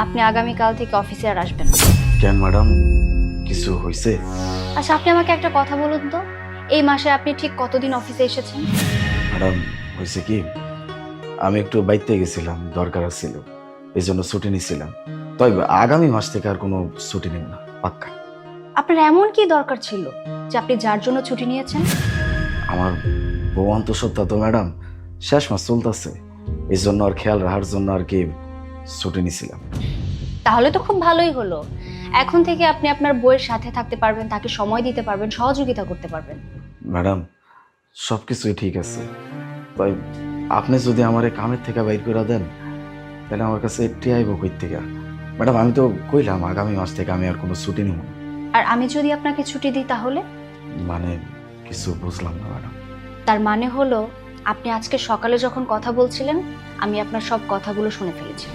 আপনি আগামীকাল থেকে অফিসে আর আসবেন না। কেন ম্যাডাম, কিছু হয়েছে? আচ্ছা, আপনি আমাকে একটা কথা বলুন তো, এই মাসে আপনি ঠিক কতদিন অফিসে এসেছেন? ম্যাডাম, হয়েছে কি, আমি একটু বাইতে গেছিলাম, দরকার ছিল, এই জন্য ছুটি নিছিলাম। তবে আগামী মাস থেকে আর কোনো ছুটি নেব না, পাক্কা। আপনার এমন কি দরকার ছিল যে আপনি যার জন্য ছুটি নিয়েছেন? আমার বউ অন্তঃসত্ত্বা তো ম্যাডাম, শেষ মাস চলতেছে, এই জন্য আর খেয়াল রাখার জন্য আর কি ছুটি নিছিলাম। তাহলে তো খুব ভালোই হলো। এখন থেকে আপনি আপনার বউয়ের সাথে থাকতে পারবেন, তাকে সময় দিতে পারবেন, সহযোগিতা করতে পারবেন। ম্যাডাম, সব কিছুই ঠিক আছে, তাই আপনি যদি আমার এই কামের থেকে বাইর করে দেন, তাহলে আমার কাছে একটি আইব কই থেকে। ম্যাডাম, আমি তো কইলাম আগামী মাস থেকে আমি আর কোনো ছুটি নেব না। আর আমি যদি আপনাকে ছুটি দিই তাহলে? মানে কিছু বুঝলাম না ম্যাডাম। তার মানে হলো আপনি আজকে সকালে যখন কথা বলছিলেন, আমি আপনার সব কথাগুলো শুনে ফেলেছি।